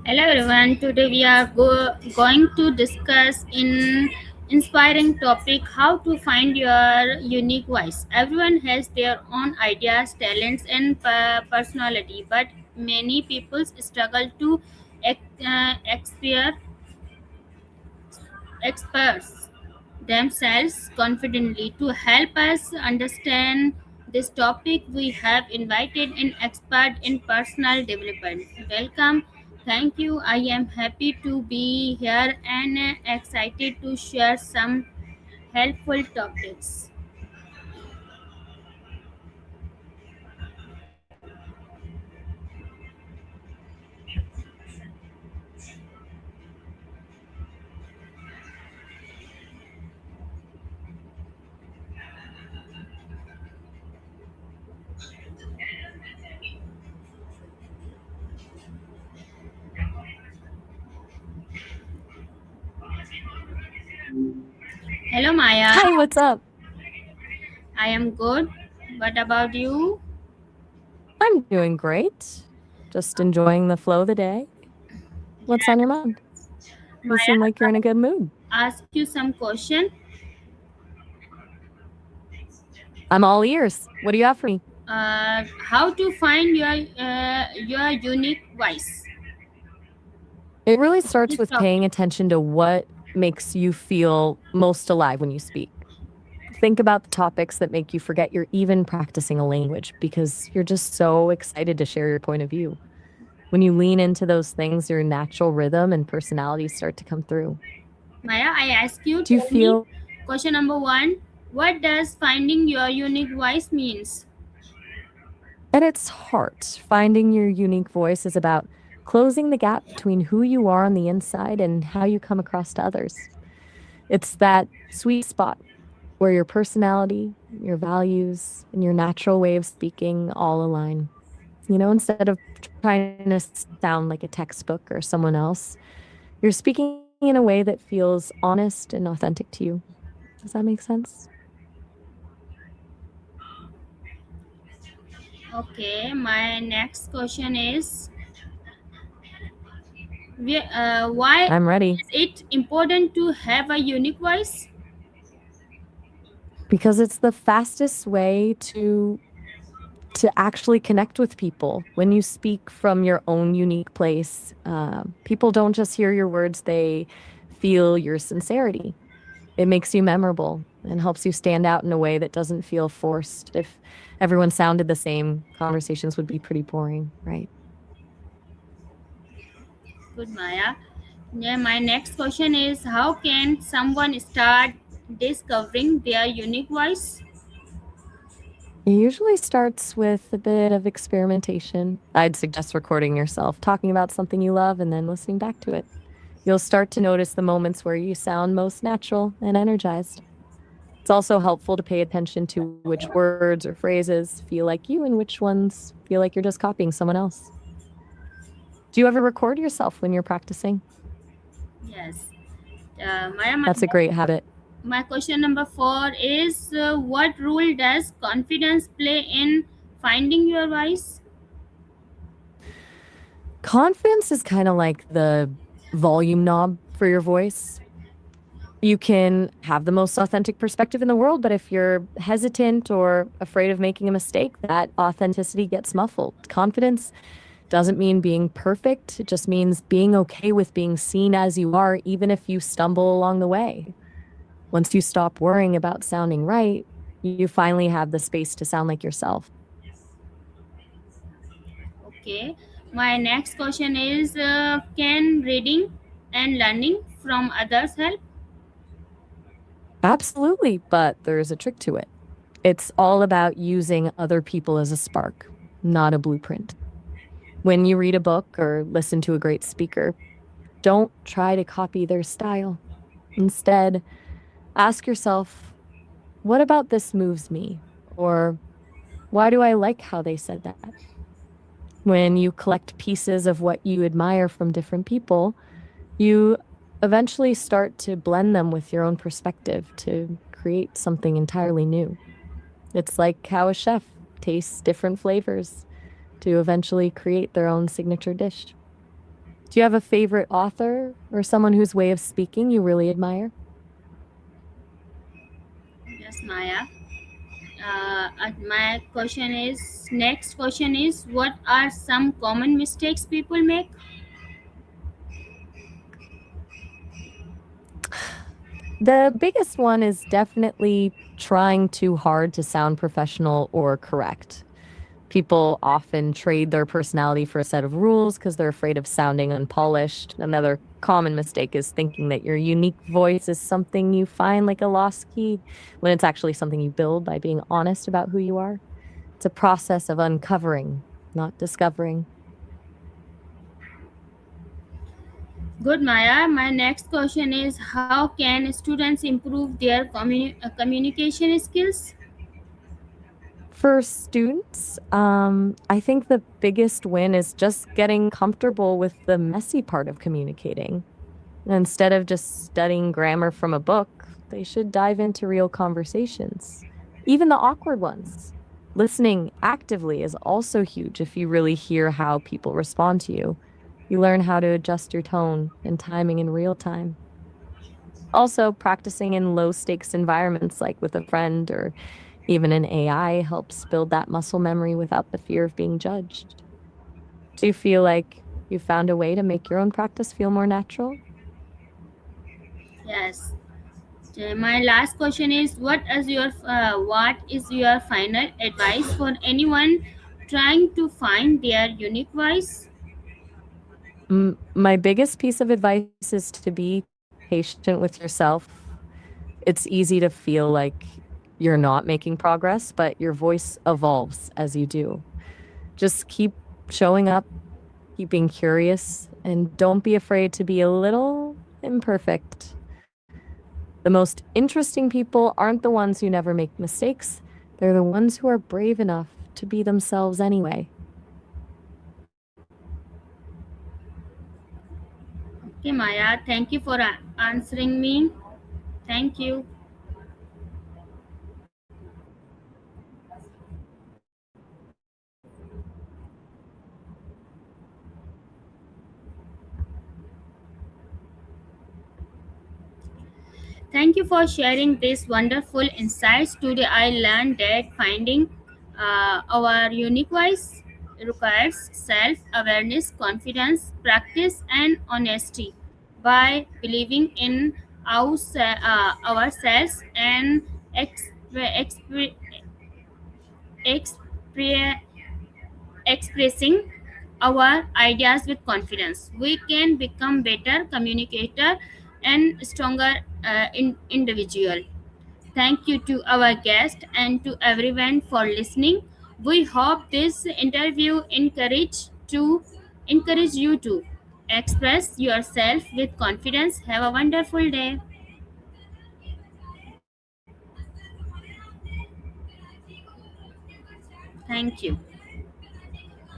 Hello everyone. Today we are going to discuss in inspiring topic how to find your unique voice. Everyone has their own ideas, talents and personality, but many people struggle to express themselves confidently. To help us understand this topic, we have invited an expert in personal development. Welcome. Thank you. I am happy to be here and excited to share some helpful topics. Hello, Maya. Hi, what's up? I am good. What about you? I'm doing great. Just enjoying the flow of the day. What's on your mind? You seem Maya, like you're in a good mood. ask you some question. I'm all ears. What do you have for me? How to find your unique voice? It really starts This with topic. paying attention to what makes you feel most alive when you speak. Think about the topics that make you forget you're even practicing a language because you're just so excited to share your point of view. When you lean into those things, your natural rhythm and personality start to come through. Maya, I ask you, Do you tell me, feel question number one, what does finding your unique voice means? At its heart, finding your unique voice is about closing the gap between who you are on the inside and how you come across to others. It's that sweet spot where your personality, your values, and your natural way of speaking all align. Instead of trying to sound like a textbook or someone else, you're speaking in a way that feels honest and authentic to you. Does that make sense? Okay, my next question is, why I'm ready. is it important to have a unique voice? Because it's the fastest way to actually connect with people. When you speak from your own unique place, people don't just hear your words, they feel your sincerity. It makes you memorable and helps you stand out in a way that doesn't feel forced. If everyone sounded the same, conversations would be pretty boring, right? Good, Maya. Yeah, my next question is, how can someone start discovering their unique voice? It usually starts with a bit of experimentation. I'd suggest recording yourself, talking about something you love, and then listening back to it. You'll start to notice the moments where you sound most natural and energized. It's also helpful to pay attention to which words or phrases feel like you and which ones feel like you're just copying someone else. Do you ever record yourself when you're practicing? Yes. Maya, That's a great habit. my question number four is, what role does confidence play in finding your voice? Confidence is kind of like the volume knob for your voice. You can have the most authentic perspective in the world, but if you're hesitant or afraid of making a mistake, that authenticity gets muffled. Confidence doesn't mean being perfect. It just means being okay with being seen as you are, even if you stumble along the way. Once you stop worrying about sounding right, you finally have the space to sound like yourself. Okay. My next question is, can reading and learning from others help? Absolutely, but there's a trick to it. It's all about using other people as a spark, not a blueprint. When you read a book or listen to a great speaker, don't try to copy their style. Instead, ask yourself, what about this moves me? Or why do I like how they said that? When you collect pieces of what you admire from different people, you eventually start to blend them with your own perspective to create something entirely new. It's like how a chef tastes different flavors to eventually create their own signature dish. Do you have a favorite author or someone whose way of speaking you really admire? Yes, Maya. My question is next question is, what are some common mistakes people make? The biggest one is definitely trying too hard to sound professional or correct. People often trade their personality for a set of rules because they're afraid of sounding unpolished. Another common mistake is thinking that your unique voice is something you find like a lost key when it's actually something you build by being honest about who you are. It's a process of uncovering, not discovering. Good, Maya. My next question is, how can students improve their communication skills? For students, I think the biggest win is just getting comfortable with the messy part of communicating. Instead of just studying grammar from a book, they should dive into real conversations, even the awkward ones. Listening actively is also huge if you really hear how people respond to you. You learn how to adjust your tone and timing in real time. Also, practicing in low stakes environments like with a friend or even an AI helps build that muscle memory without the fear of being judged. Do you feel like you found a way to make your own practice feel more natural? Yes. My last question is, what is your final advice for anyone trying to find their unique voice? My biggest piece of advice is to be patient with yourself. It's easy to feel like you're not making progress, but your voice evolves as you do. Just keep showing up, keep being curious, and don't be afraid to be a little imperfect. The most interesting people aren't the ones who never make mistakes, they're the ones who are brave enough to be themselves anyway. Okay, Maya, thank you for answering me. Thank you. Thank you for sharing these wonderful insights. Today, I learned that finding our unique voice requires self awareness, confidence, practice, and honesty. By believing in ourselves and expre- expre- expressing our ideas with confidence, we can become better communicator and stronger individual. Thank you to our guest and to everyone for listening. We hope this interview encourage you to express yourself with confidence. Have a wonderful day. Thank you.